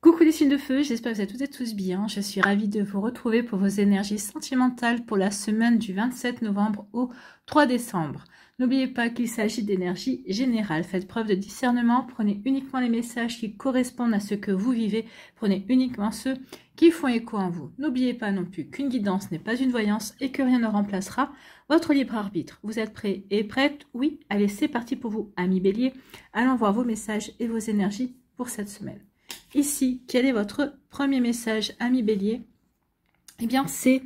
Coucou les signes de feu, j'espère que vous êtes toutes et tous bien. Je suis ravie de vous retrouver pour vos énergies sentimentales pour la semaine du 27 novembre au 3 décembre. N'oubliez pas qu'il s'agit d'énergie générale. Faites preuve de discernement, prenez uniquement les messages qui correspondent à ce que vous vivez, prenez uniquement ceux qui font écho en vous. N'oubliez pas non plus qu'une guidance n'est pas une voyance et que rien ne remplacera votre libre arbitre. Vous êtes prêts et prêtes? Oui, allez, c'est parti pour vous, amis bélier. Allons voir vos messages et vos énergies pour cette semaine. Ici, quel est votre premier message, ami bélier? Eh bien, c'est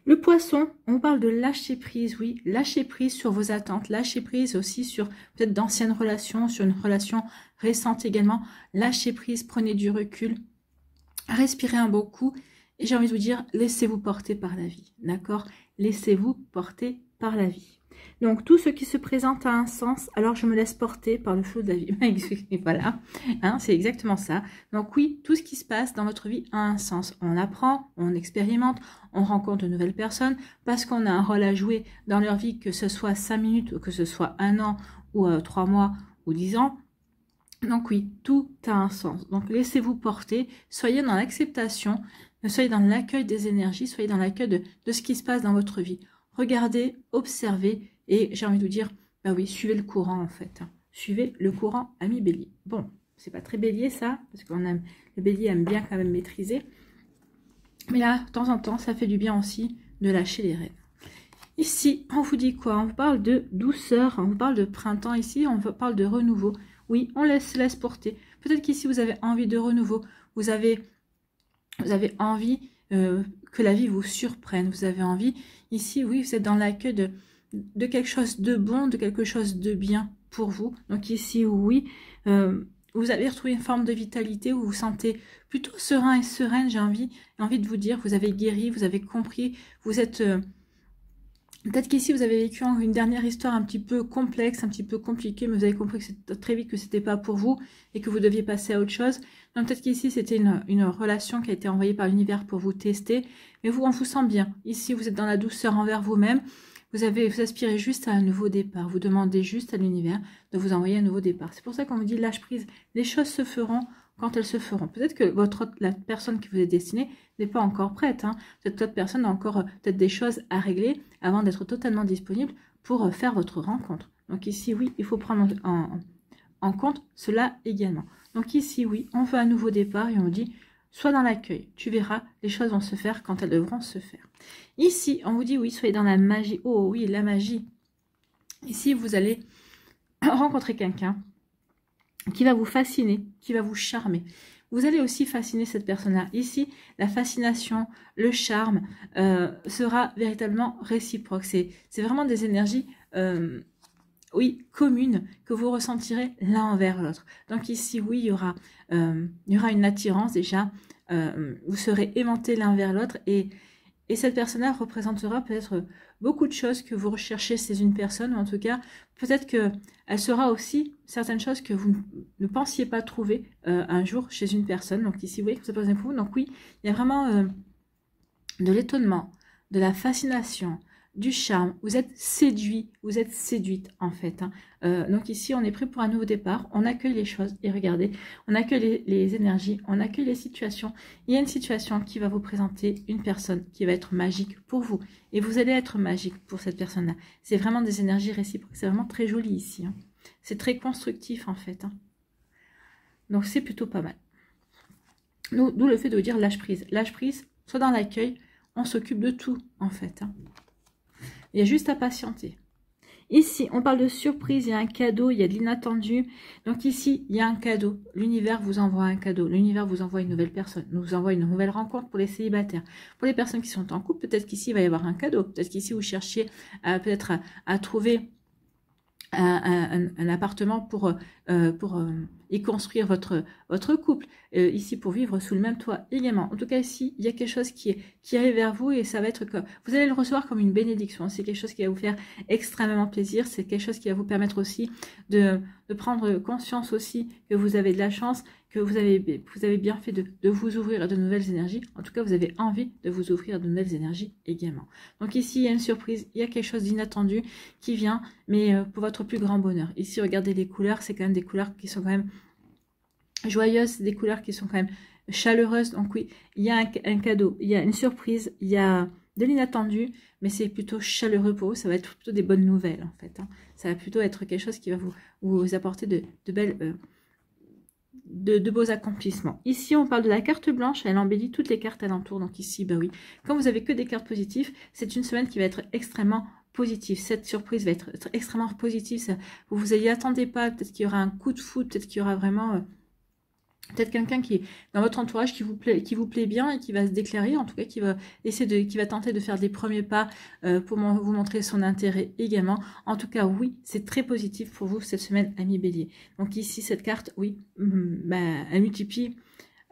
le poisson. On parle de lâcher prise, oui, lâcher prise sur vos attentes, lâcher prise aussi sur peut-être d'anciennes relations, sur une relation récente également. Lâcher prise, prenez du recul, respirez un beau coup et j'ai envie de vous dire, laissez-vous porter par la vie, d'accord? Laissez-vous porter par la vie. Donc, tout ce qui se présente a un sens, alors je me laisse porter par le flot de la vie. Et voilà, hein, c'est exactement ça. Donc oui, tout ce qui se passe dans votre vie a un sens. On apprend, on expérimente, on rencontre de nouvelles personnes, parce qu'on a un rôle à jouer dans leur vie, que ce soit 5 minutes, ou que ce soit 1 an, ou 3 mois, ou 10 ans. Donc oui, tout a un sens. Donc laissez-vous porter, soyez dans l'acceptation, soyez dans l'accueil des énergies, soyez dans l'accueil de ce qui se passe dans votre vie. Regardez, observez, et j'ai envie de vous dire, bah oui, suivez le courant en fait. Suivez le courant, ami bélier. Bon, c'est pas très bélier ça, parce qu'on aime, le bélier aime bien quand même maîtriser. Mais là, de temps en temps, ça fait du bien aussi de lâcher les rênes. Ici, on vous dit quoi? On vous parle de douceur, on vous parle de printemps. Ici, on vous parle de renouveau. Oui, on laisse porter. Peut-être qu'ici, vous avez envie de renouveau. Vous avez envie que la vie vous surprenne. Vous avez envie, ici, oui, vous êtes dans l'accueil de quelque chose de bon, de quelque chose de bien pour vous. Donc ici, oui, vous allez retrouver une forme de vitalité où vous vous sentez plutôt serein et sereine. J'ai envie de vous dire, vous avez guéri, vous avez compris, vous êtes... Peut-être qu'ici, vous avez vécu une dernière histoire un petit peu complexe, un petit peu compliquée, mais vous avez compris que c'était très vite que c'était pas pour vous et que vous deviez passer à autre chose. Donc peut-être qu'ici, c'était une relation qui a été envoyée par l'univers pour vous tester, mais vous, on vous sent bien. Ici, vous êtes dans la douceur envers vous-même. Vous aspirez juste à un nouveau départ. Vous demandez juste à l'univers de vous envoyer un nouveau départ. C'est pour ça qu'on vous dit lâche prise. Les choses se feront quand elles se feront. Peut-être que la personne qui vous est destinée n'est pas encore prête. Hein. Cette autre personne a encore peut-être des choses à régler avant d'être totalement disponible pour faire votre rencontre. Donc ici, oui, il faut prendre en compte cela également. Donc ici, oui, on veut un nouveau départ et on dit, sois dans l'accueil. Tu verras, les choses vont se faire quand elles devront se faire. Ici, on vous dit, oui, soyez dans la magie. Oh oui, la magie. Ici, vous allez rencontrer quelqu'un qui va vous fasciner, qui va vous charmer. Vous allez aussi fasciner cette personne-là. Ici, la fascination, le charme sera véritablement réciproque. C'est vraiment des énergies, oui, communes que vous ressentirez l'un envers l'autre. Donc ici, oui, il y aura une attirance déjà. Vous serez aimantés l'un vers l'autre et cette personne-là représentera peut-être beaucoup de choses que vous recherchez chez une personne, ou en tout cas, peut-être qu'elle sera aussi certaines choses que vous ne pensiez pas trouver un jour chez une personne. Donc ici, vous voyez que ça pose un coup. Donc oui, il y a vraiment de l'étonnement, de la fascination, du charme. Vous êtes séduit, vous êtes séduite en fait. Hein. Donc ici, on est prêt pour un nouveau départ. On accueille les choses et regardez, on accueille les énergies, on accueille les situations. Il y a une situation qui va vous présenter une personne qui va être magique pour vous. Et vous allez être magique pour cette personne-là. C'est vraiment des énergies réciproques. C'est vraiment très joli ici. Hein. C'est très constructif en fait. Hein. Donc c'est plutôt pas mal. D'où le fait de vous dire lâche prise. Lâche prise, soit dans l'accueil, on s'occupe de tout en fait. Hein. Il y a juste à patienter. Ici, on parle de surprise, il y a un cadeau, il y a de l'inattendu. Donc ici, il y a un cadeau. L'univers vous envoie un cadeau. L'univers vous envoie une nouvelle personne. Nous envoie une nouvelle rencontre pour les célibataires. Pour les personnes qui sont en couple, peut-être qu'ici, il va y avoir un cadeau. Peut-être qu'ici, vous cherchiez peut-être à trouver un appartement pour y construire votre couple, ici pour vivre sous le même toit également. En tout cas ici, il y a quelque chose qui arrive vers vous et ça va être comme, vous allez le recevoir comme une bénédiction. C'est quelque chose qui va vous faire extrêmement plaisir, c'est quelque chose qui va vous permettre aussi de prendre conscience aussi que vous avez de la chance, que vous avez bien fait de vous ouvrir à de nouvelles énergies. En tout cas, vous avez envie de vous ouvrir à de nouvelles énergies également. Donc ici, il y a une surprise, il y a quelque chose d'inattendu qui vient, mais pour votre plus grand bonheur. Ici, regardez les couleurs, c'est quand même des couleurs qui sont quand même joyeuses, des couleurs qui sont quand même chaleureuses. Donc oui, il y a un cadeau, il y a une surprise, il y a de l'inattendu, mais c'est plutôt chaleureux pour vous. Ça va être plutôt des bonnes nouvelles en fait. Hein. Ça va plutôt être quelque chose qui va vous apporter de belles... De beaux accomplissements. Ici, on parle de la carte blanche, elle embellit toutes les cartes alentour. Donc ici, bah oui, quand vous avez que des cartes positives, c'est une semaine qui va être extrêmement positive. Cette surprise va être extrêmement positive. Ça, vous vous y attendez pas, peut-être qu'il y aura un coup de foudre, peut-être qu'il y aura vraiment... peut-être quelqu'un qui est dans votre entourage qui vous plaît bien et qui va se déclarer, en tout cas qui va qui va tenter de faire des premiers pas pour vous montrer son intérêt également. En tout cas, oui, c'est très positif pour vous cette semaine, ami Bélier. Donc ici, cette carte, oui, elle multiplie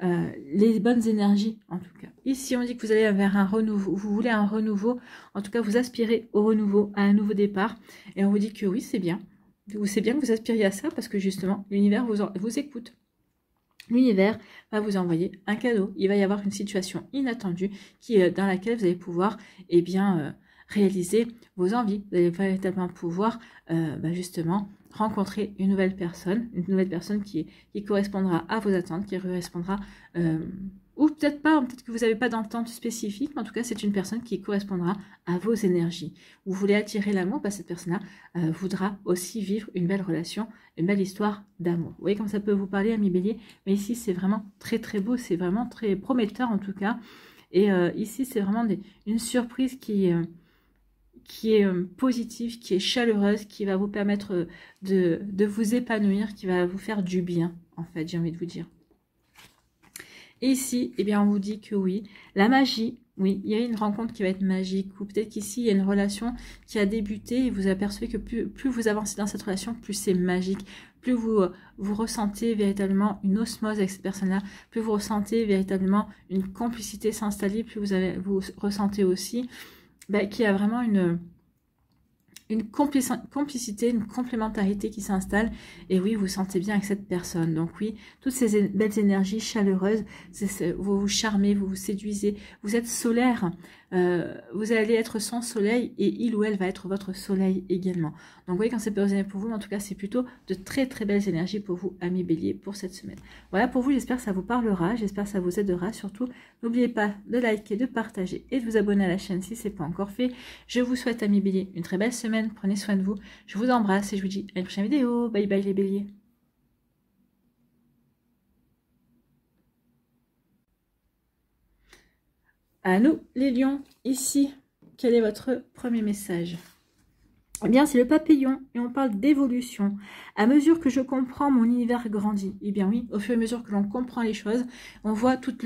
les bonnes énergies, en tout cas. Ici, on dit que vous allez vers un renouveau, vous voulez un renouveau, en tout cas, vous aspirez au renouveau, à un nouveau départ, et on vous dit que oui, c'est bien. C'est bien que vous aspiriez à ça parce que justement, l'univers vous écoute. L'univers va vous envoyer un cadeau. Il va y avoir une situation inattendue dans laquelle vous allez pouvoir réaliser vos envies. Vous allez véritablement pouvoir justement rencontrer une nouvelle personne qui correspondra à vos attentes, qui correspondra... ou peut-être pas, peut-être que vous n'avez pas d'entente spécifique, mais en tout cas, c'est une personne qui correspondra à vos énergies. Vous voulez attirer l'amour, cette personne-là voudra aussi vivre une belle relation, une belle histoire d'amour. Vous voyez comme ça peut vous parler, ami Bélier, mais ici, c'est vraiment très très beau, c'est vraiment très prometteur en tout cas. Et ici, c'est vraiment une surprise qui est positive, qui est chaleureuse, qui va vous permettre de vous épanouir, qui va vous faire du bien, en fait, j'ai envie de vous dire. Et ici, eh bien, on vous dit que oui, la magie, oui, il y a une rencontre qui va être magique, ou peut-être qu'ici, il y a une relation qui a débuté et vous apercevez que plus vous avancez dans cette relation, plus c'est magique, plus vous ressentez véritablement une osmose avec cette personne-là, plus vous ressentez véritablement une complicité s'installer, plus vous ressentez aussi qu'il y a vraiment une complicité, une complémentarité qui s'installe. Et oui, vous vous sentez bien avec cette personne. Donc oui, toutes ces belles énergies chaleureuses, vous vous charmez, vous vous séduisez, vous êtes solaire. Vous allez être son soleil et il ou elle va être votre soleil également. Donc vous voyez, quand c'est personnel pour vous, en tout cas, c'est plutôt de très très belles énergies pour vous, amis Bélier, pour cette semaine. Voilà pour vous, j'espère que ça vous parlera, j'espère que ça vous aidera. Surtout, n'oubliez pas de liker, de partager et de vous abonner à la chaîne si ce n'est pas encore fait. Je vous souhaite, amis Bélier, une très belle semaine. Prenez soin de vous. Je vous embrasse et je vous dis à une prochaine vidéo. Bye bye les Béliers. À nous les lions, ici, quel est votre premier message? Eh bien, c'est le papillon et on parle d'évolution. À mesure que je comprends, mon univers grandit. Eh bien oui, au fur et à mesure que l'on comprend les choses, on voit toute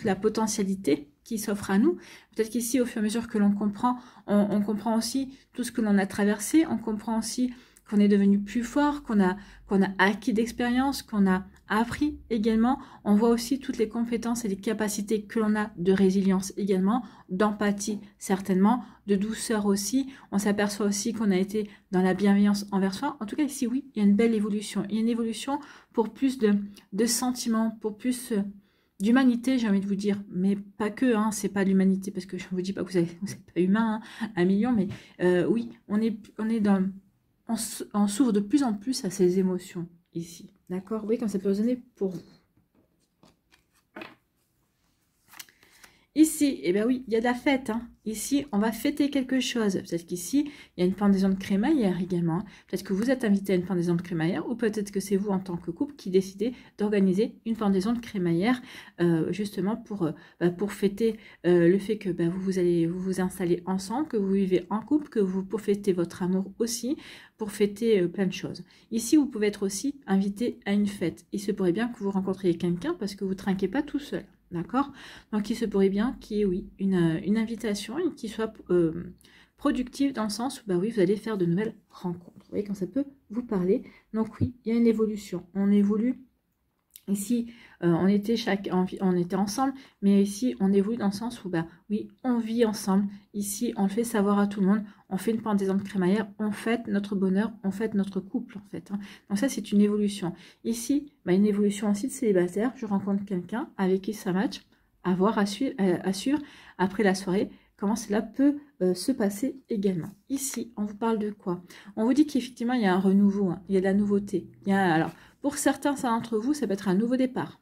la potentialité qui s'offre à nous. Peut-être qu'ici, au fur et à mesure que l'on comprend, on comprend aussi tout ce que l'on a traversé, on comprend aussi qu'on est devenu plus fort, qu'on a acquis d'expérience, qu'on a appris également. On voit aussi toutes les compétences et les capacités que l'on a de résilience également, d'empathie certainement, de douceur aussi. On s'aperçoit aussi qu'on a été dans la bienveillance envers soi. En tout cas ici, oui, il y a une belle évolution. Il y a une évolution pour plus de sentiments, pour plus... d'humanité, j'ai envie de vous dire, mais pas que, hein, c'est pas l'humanité, parce que je ne vous dis pas que vous n'êtes pas humain, hein, 1 million, mais oui, on s'ouvre de plus en plus à ces émotions ici, d'accord? Oui, comme ça peut résonner pour vous. Ici, eh bien oui, il y a de la fête. Hein. Ici, on va fêter quelque chose. Peut-être qu'ici, il y a une pendaison de crémaillère également. Hein. Peut-être que vous êtes invité à une pendaison de crémaillère ou peut-être que c'est vous en tant que couple qui décidez d'organiser une pendaison de crémaillère justement pour fêter le fait que vous allez vous installer ensemble, que vous vivez en couple, pour fêter votre amour aussi, pour fêter plein de choses. Ici, vous pouvez être aussi invité à une fête. Il se pourrait bien que vous rencontriez quelqu'un parce que vous ne trinquez pas tout seul. D'accord? Donc, il se pourrait bien qu'il y ait, oui, une invitation et qui soit productive dans le sens où, oui, vous allez faire de nouvelles rencontres. Vous voyez, quand ça peut vous parler. Donc, oui, il y a une évolution. On évolue. Ici, on était ensemble, mais ici, on évolue dans le sens où, oui, on vit ensemble. Ici, on le fait savoir à tout le monde. On fait une pendaison de crémaillère, on fête notre bonheur, on fête notre couple, en fait. Hein. Donc ça, c'est une évolution. Ici, une évolution aussi de célibataire. Je rencontre quelqu'un avec qui ça match. À voir, à suivre après la soirée, comment cela peut se passer également. Ici, on vous parle de quoi? On vous dit qu'effectivement, il y a un renouveau, hein. Il y a de la nouveauté. Alors, Pour certains d'entre vous, ça peut être un nouveau départ.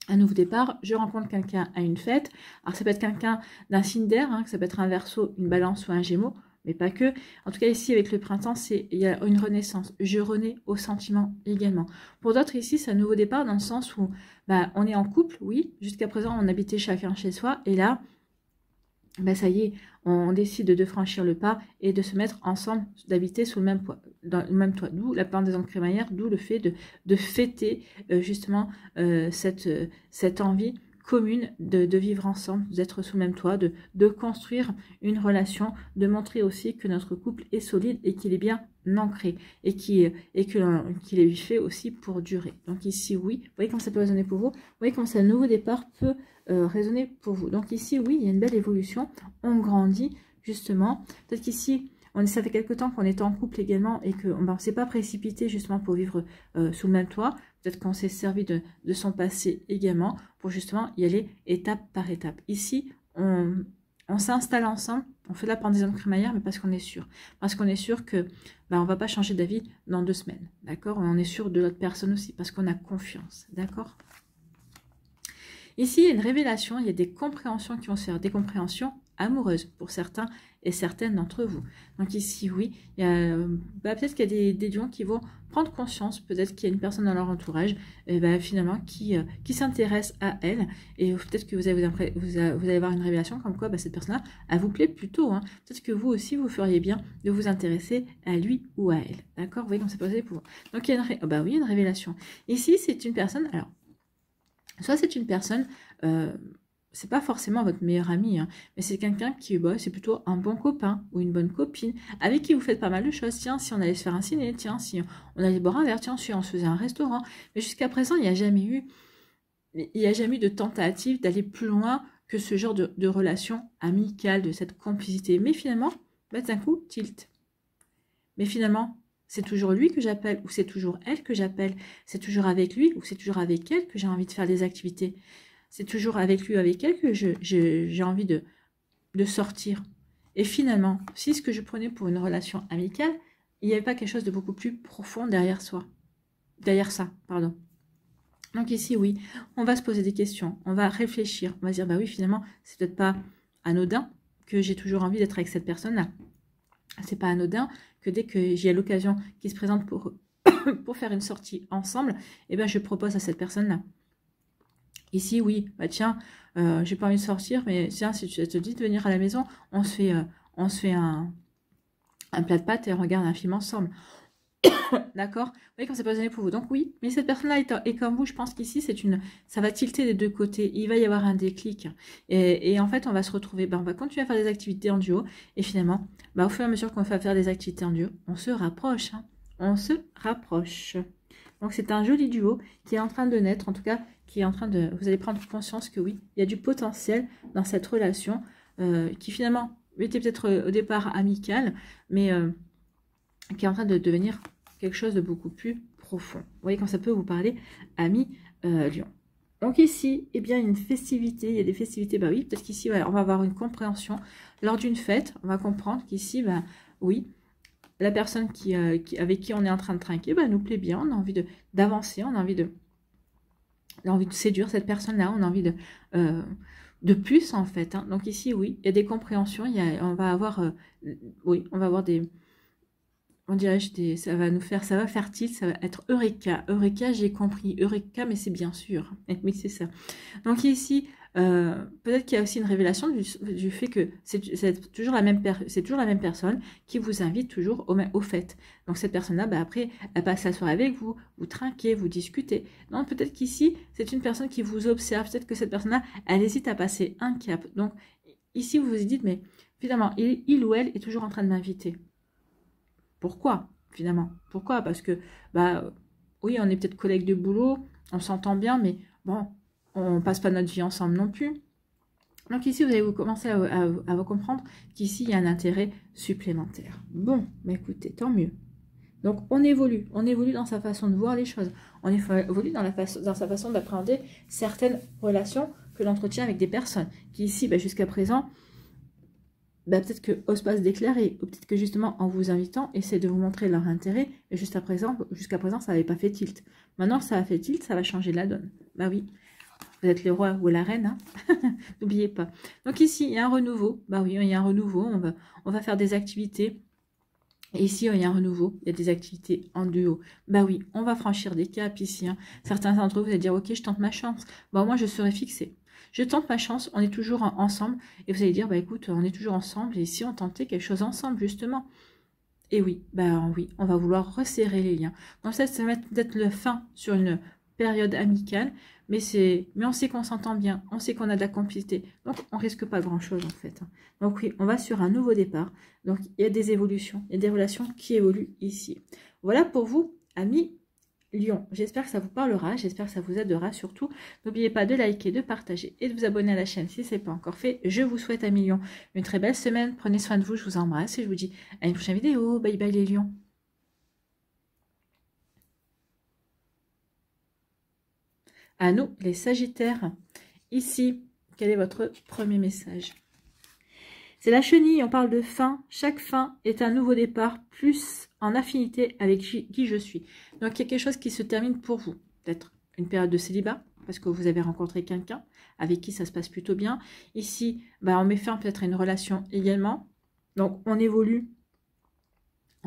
Un nouveau départ, je rencontre quelqu'un à une fête. Alors ça peut être quelqu'un d'un signe d'air, hein, ça peut être un Verseau, une Balance ou un Gémeaux, mais pas que. En tout cas ici avec le printemps, il y a une renaissance. Je renais aux sentiments également. Pour d'autres ici, c'est un nouveau départ dans le sens où on est en couple, oui. Jusqu'à présent, on habitait chacun chez soi et là, ça y est, on décide de franchir le pas et de se mettre ensemble, d'habiter sous le même toit, d'où la pendaison de crémaillère, d'où le fait de fêter justement cette envie commune de vivre ensemble, d'être sous le même toit, de construire une relation, de montrer aussi que notre couple est solide et qu'il est bien ancré et qu'il est fait aussi pour durer. Donc ici, oui, vous voyez comment ça peut résonner pour vous, vous voyez comment ce nouveau départ peut résonner pour vous. Donc ici, oui, il y a une belle évolution, on grandit justement. Peut-être qu'ici, ça fait quelque temps qu'on est en couple également et qu'on ne s'est pas précipité justement pour vivre sous le même toit. Peut-être qu'on s'est servi de son passé également pour justement y aller étape par étape. Ici, on s'installe ensemble, on fait de la pendaison de crémaillère, mais parce qu'on est sûr. Parce qu'on est sûr que on ne va pas changer d'avis dans 2 semaines. D'accord? On est sûr de l'autre personne aussi, parce qu'on a confiance. D'accord? Ici, il y a une révélation, il y a des compréhensions qui vont se faire, des compréhensions amoureuses pour certains et certaines d'entre vous. Donc ici, oui, il y a peut-être qu'il y a des lions qui vont prendre conscience, peut-être qu'il y a une personne dans leur entourage, finalement, qui s'intéresse à elle, et peut-être que vous allez avoir une révélation comme quoi cette personne-là, elle vous plaît plutôt. Hein. Peut-être que vous aussi, vous feriez bien de vous intéresser à lui ou à elle. D'accord? Vous voyez comme c'est possible pour vous. Donc il y a une révélation. Ici, c'est une personne, alors, soit c'est une personne, c'est pas forcément votre meilleur ami, hein, mais c'est quelqu'un qui, c'est plutôt un bon copain ou une bonne copine, avec qui vous faites pas mal de choses. Tiens, si on allait se faire un ciné, tiens, si on allait boire un verre, tiens, si on se faisait un restaurant. Mais jusqu'à présent, il n'y a jamais eu de tentative d'aller plus loin que ce genre de relation amicale, de cette complicité. Mais finalement, d'un coup, tilt. Mais finalement, c'est toujours lui que j'appelle, ou c'est toujours elle que j'appelle, c'est toujours avec lui, ou c'est toujours avec elle que j'ai envie de faire des activités. C'est toujours avec lui ou avec elle que j'ai envie de sortir. Et finalement, si ce que je prenais pour une relation amicale, il n'y avait pas quelque chose de beaucoup plus profond derrière ça. Donc ici, oui, on va se poser des questions, on va réfléchir, on va se dire, oui, finalement, c'est peut-être pas anodin que j'ai toujours envie d'être avec cette personne-là. C'est pas anodin que dès que j'ai l'occasion qui se présente pour faire une sortie ensemble, je propose à cette personne-là. Ici, oui, tiens, j'ai pas envie de sortir, mais tiens, si tu te dis de venir à la maison, on se fait un plat de pâtes et on regarde un film ensemble. D'accord? Vous voyez quand c'est pas donné pour vous. Donc oui, mais cette personne-là est comme vous, je pense qu'ici, ça va tilter des deux côtés. Il va y avoir un déclic. Et en fait, on va se retrouver, on va continuer à faire des activités en duo. Et finalement, au fur et à mesure qu'on va faire des activités en duo, on se rapproche. Hein. On se rapproche. Donc c'est un joli duo qui est en train de naître, en tout cas, qui est en train de... Vous allez prendre conscience que oui, il y a du potentiel dans cette relation qui finalement était peut-être au départ amicale, mais qui est en train de devenir quelque chose de beaucoup plus profond. Vous voyez quand ça peut vous parler, ami Lion. Donc ici, une festivité, il y a des festivités, oui, peut-être qu'ici, on va avoir une compréhension. Lors d'une fête, on va comprendre qu'ici, oui, la personne avec qui on est en train de trinquer, nous plaît bien, on a envie d'avancer, on a envie de séduire cette personne-là, on a envie de plus en fait. Hein. Donc ici, oui, il y a des compréhensions, on va avoir des... On dirait, ça va faire tilt, ça va être Eureka. Eureka, j'ai compris. Eureka, mais c'est bien sûr. Oui, c'est ça. Donc ici, peut-être qu'il y a aussi une révélation du fait que c'est toujours la même personne qui vous invite toujours au fait. Donc cette personne-là, après, elle passe la soirée avec vous, vous trinquez, vous discutez. Donc peut-être qu'ici, c'est une personne qui vous observe. Peut-être que cette personne-là, elle hésite à passer un cap. Donc ici, vous vous dites, mais finalement, il ou elle est toujours en train de m'inviter. Pourquoi, finalement? Pourquoi? Parce que, oui, on est peut-être collègues de boulot, on s'entend bien, mais bon, on passe pas notre vie ensemble non plus. Donc ici, vous allez commencer à vous comprendre qu'ici, il y a un intérêt supplémentaire. Bon, écoutez, tant mieux. Donc, on évolue dans sa façon de voir les choses. On évolue dans sa façon d'appréhender certaines relations que l'on entretient avec des personnes qui, ici, jusqu'à présent, bah, peut-être que osent pas se déclarer, ou peut-être que justement en vous invitant, essaient de vous montrer leur intérêt, et jusqu'à présent, ça n'avait pas fait tilt. Maintenant ça a fait tilt, ça va changer la donne. Bah oui, vous êtes le roi ou la reine, hein. N'oubliez pas. Donc ici, il y a un renouveau. Bah oui, il y a un renouveau, on va faire des activités. Et ici, il y a un renouveau, il y a des activités en duo. Bah oui, on va franchir des caps ici, hein. Certains d'entre vous allez dire, ok, je tente ma chance. Bah moi, je serai fixée. Je tente ma chance, on est toujours ensemble. Et vous allez dire, bah écoute, on est toujours ensemble. Et ici, on tentait quelque chose ensemble, justement. Et oui, bah oui, on va vouloir resserrer les liens. Donc ça va peut-être le fin sur une période amicale, mais on sait qu'on s'entend bien, on sait qu'on a de la complicité, donc on risque pas grand-chose en fait. Donc oui, on va sur un nouveau départ. Donc il y a des évolutions, il y a des relations qui évoluent ici. Voilà pour vous, amis Lion. J'espère que ça vous parlera, j'espère que ça vous aidera surtout. N'oubliez pas de liker, de partager et de vous abonner à la chaîne si ce n'est pas encore fait. Je vous souhaite, amis Lion, une très belle semaine. Prenez soin de vous, je vous embrasse et je vous dis à une prochaine vidéo. Bye bye les lions. À nous, les Sagittaires. Ici, quel est votre premier message? C'est la chenille, on parle de fin. Chaque fin est un nouveau départ, plus en affinité avec qui je suis. Donc, il y a quelque chose qui se termine pour vous. Peut-être une période de célibat, parce que vous avez rencontré quelqu'un avec qui ça se passe plutôt bien. Ici, bah, on met fin peut-être à une relation également. Donc, on évolue.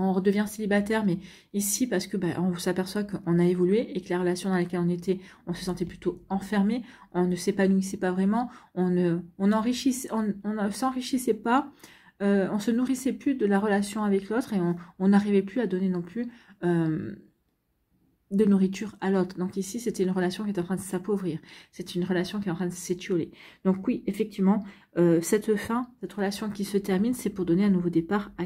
On redevient célibataire, mais ici, parce que bah, on s'aperçoit qu'on a évolué et que la relation dans laquelle on était, on se sentait plutôt enfermé, on ne s'épanouissait pas vraiment, on ne s'enrichissait pas, on se nourrissait plus de la relation avec l'autre et on n'arrivait plus à donner non plus de nourriture à l'autre. Donc ici, c'était une relation qui est en train de s'appauvrir. C'est une relation qui est en train de s'étioler. Donc oui, effectivement, cette relation qui se termine, c'est pour donner un nouveau départ à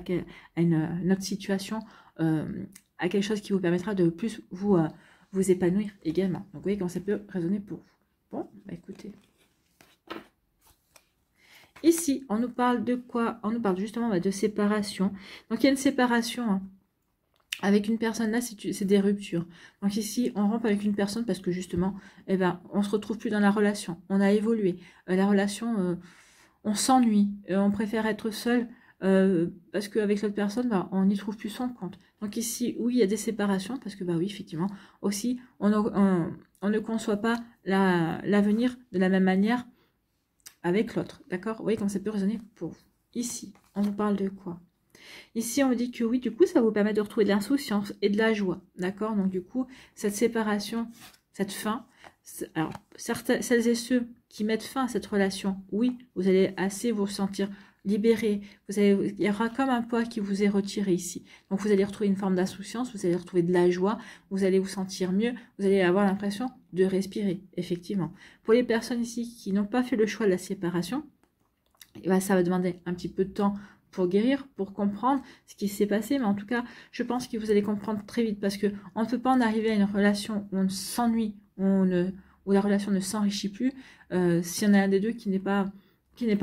une autre situation, à quelque chose qui vous permettra de plus vous épanouir également. Donc vous voyez comment ça peut résonner pour vous. Bon, bah écoutez. Ici, on nous parle de quoi? On nous parle justement de séparation. Donc il y a une séparation, hein. Avec une personne là, c'est des ruptures. Donc ici, on rompt avec une personne parce que justement, eh ben, on se retrouve plus dans la relation. On a évolué. La relation, on s'ennuie. On préfère être seul parce qu'avec l'autre personne, bah, on n'y trouve plus son compte. Donc ici, oui, il y a des séparations parce que, bah oui, effectivement, aussi, on ne conçoit pas l'avenir de la même manière avec l'autre. D'accord? Vous voyez comment ça peut résonner pour vous. Ici, on vous parle de quoi? Ici, on vous dit que oui, du coup, ça vous permet de retrouver de l'insouciance et de la joie. D'accord? Donc, du coup, cette séparation, cette fin, alors, celles et ceux qui mettent fin à cette relation, oui, vous allez assez vous sentir libéré. Il y aura comme un poids qui vous est retiré ici. Donc, vous allez retrouver une forme d'insouciance, vous allez retrouver de la joie, vous allez vous sentir mieux, vous allez avoir l'impression de respirer, effectivement. Pour les personnes ici qui n'ont pas fait le choix de la séparation, eh bien, ça va demander un petit peu de temps pour guérir, pour comprendre ce qui s'est passé, mais en tout cas, je pense que vous allez comprendre très vite, parce que on ne peut pas en arriver à une relation où on s'ennuie, où la relation ne s'enrichit plus, s'il y en a un des deux qui n'est pas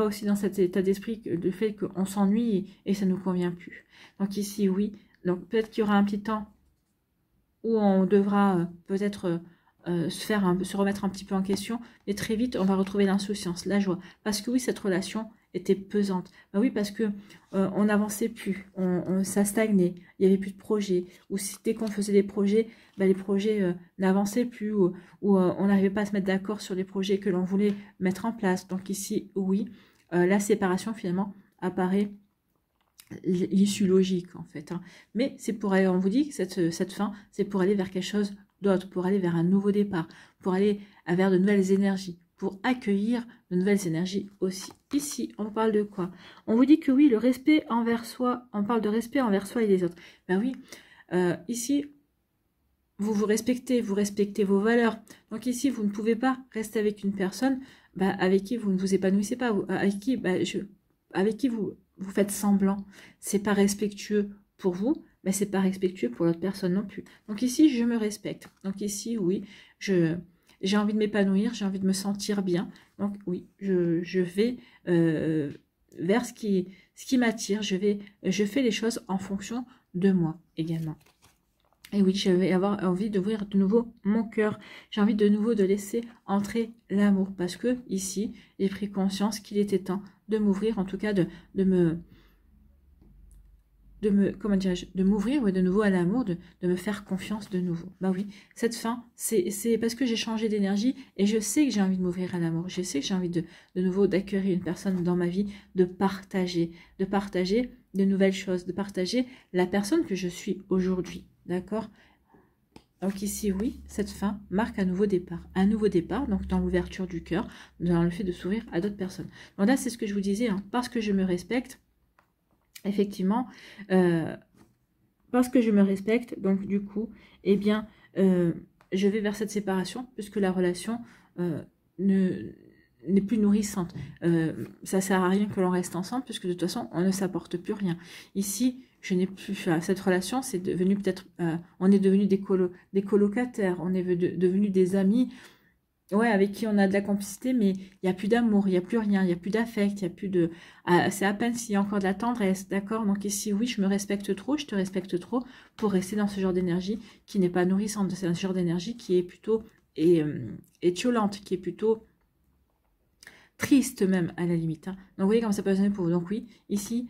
aussi dans cet état d'esprit, le fait qu'on s'ennuie et ça ne nous convient plus. Donc ici, oui, donc peut-être qu'il y aura un petit temps où on devra peut-être se remettre un petit peu en question, mais très vite, on va retrouver l'insouciance, la joie, parce que oui, cette relation était pesante. Ben oui, parce que on n'avançait plus, ça stagnait, il n'y avait plus de projets, ou si dès qu'on faisait des projets, ben les projets n'avançaient plus, ou on n'arrivait pas à se mettre d'accord sur les projets que l'on voulait mettre en place. Donc ici, oui, la séparation finalement apparaît l'issue logique en fait. Hein. Mais c'est pour aller, on vous dit que cette fin, c'est pour aller vers quelque chose d'autre, pour aller vers un nouveau départ, pour aller vers de nouvelles énergies, pour accueillir de nouvelles énergies aussi. Ici, on parle de quoi? On vous dit que oui, le respect envers soi, on parle de respect envers soi et les autres. Ben oui, ici, vous respectez vos valeurs. Donc ici, vous ne pouvez pas rester avec une personne avec qui vous ne vous épanouissez pas, avec qui vous faites semblant. C'est pas respectueux pour vous, mais c'est pas respectueux pour l'autre personne non plus. Donc ici, je me respecte. Donc ici, oui, j'ai envie de m'épanouir, j'ai envie de me sentir bien. Donc oui, je vais vers ce qui m'attire. Je fais les choses en fonction de moi également. Et oui, je vais avoir envie d'ouvrir de nouveau mon cœur. J'ai envie de nouveau de laisser entrer l'amour. Parce que ici, j'ai pris conscience qu'il était temps de m'ouvrir, en tout cas comment dirais-je, de m'ouvrir de nouveau à l'amour, de me faire confiance de nouveau. Bah oui, cette fin, c'est parce que j'ai changé d'énergie et je sais que j'ai envie de m'ouvrir à l'amour. Je sais que j'ai envie de nouveau d'accueillir une personne dans ma vie, de partager de nouvelles choses, de partager la personne que je suis aujourd'hui. D'accord? Donc ici, oui, cette fin marque un nouveau départ. Un nouveau départ, donc dans l'ouverture du cœur, dans le fait de s'ouvrir à d'autres personnes. Donc là, c'est ce que je vous disais, hein, parce que je me respecte, effectivement, parce que je me respecte, donc du coup, eh bien, je vais vers cette séparation, puisque la relation n'est plus nourrissante. Ça sert à rien que l'on reste ensemble, puisque de toute façon, on ne s'apporte plus rien. Ici, je n'ai plus, cette relation, c'est devenu peut-être, on est devenu des colocataires, on est devenu des amis, ouais, avec qui on a de la complicité, mais il n'y a plus d'amour, il n'y a plus rien, il n'y a plus d'affect, il n'y a plus de... c'est à peine s'il y a encore de la tendresse, d'accord? Donc ici, oui, je me respecte trop, je te respecte trop pour rester dans ce genre d'énergie qui n'est pas nourrissante, c'est un genre d'énergie qui est plutôt étiolante, qui est plutôt triste même à la limite. Hein. Donc vous voyez comment ça peut sonner pour vous. Donc oui, ici,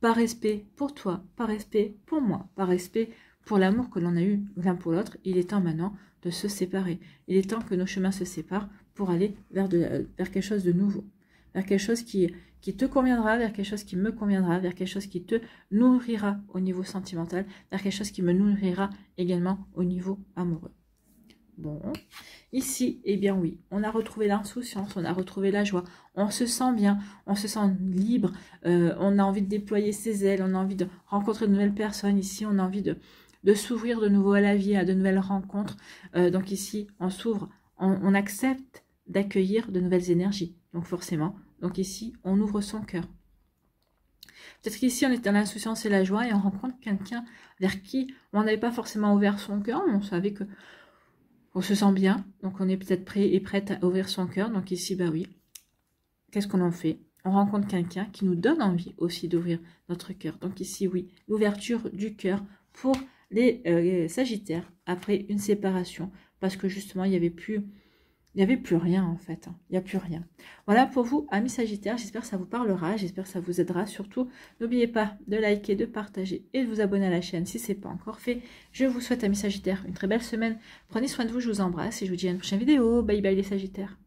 par respect pour toi, par respect pour moi, par respect pour l'amour que l'on a eu l'un pour l'autre, il est temps maintenant de se séparer. Il est temps que nos chemins se séparent pour aller vers quelque chose de nouveau, vers quelque chose qui te conviendra, vers quelque chose qui me conviendra, vers quelque chose qui te nourrira au niveau sentimental, vers quelque chose qui me nourrira également au niveau amoureux. Bon, ici, eh bien oui, on a retrouvé l'insouciance, on a retrouvé la joie, on se sent bien, on se sent libre, on a envie de déployer ses ailes, on a envie de rencontrer de nouvelles personnes. Ici, on a envie de s'ouvrir de nouveau à la vie, à de nouvelles rencontres. Donc ici, on s'ouvre, on accepte d'accueillir de nouvelles énergies. Donc forcément, donc ici, on ouvre son cœur. Peut-être qu'ici, on est dans l'insouciance et la joie et on rencontre quelqu'un vers qui on n'avait pas forcément ouvert son cœur, on savait que on se sent bien, donc on est peut-être prêt et prête à ouvrir son cœur. Donc ici, bah oui, qu'est-ce qu'on en fait? On rencontre quelqu'un qui nous donne envie aussi d'ouvrir notre cœur. Donc ici, oui, l'ouverture du cœur pour les Sagittaires après une séparation, parce que justement, il n'y avait plus rien en fait, hein. Il n'y a plus rien. Voilà pour vous, amis Sagittaires, j'espère que ça vous parlera, j'espère que ça vous aidera. Surtout, n'oubliez pas de liker, de partager et de vous abonner à la chaîne si ce n'est pas encore fait. Je vous souhaite, amis Sagittaires, une très belle semaine. Prenez soin de vous, je vous embrasse et je vous dis à une prochaine vidéo. Bye bye les Sagittaires.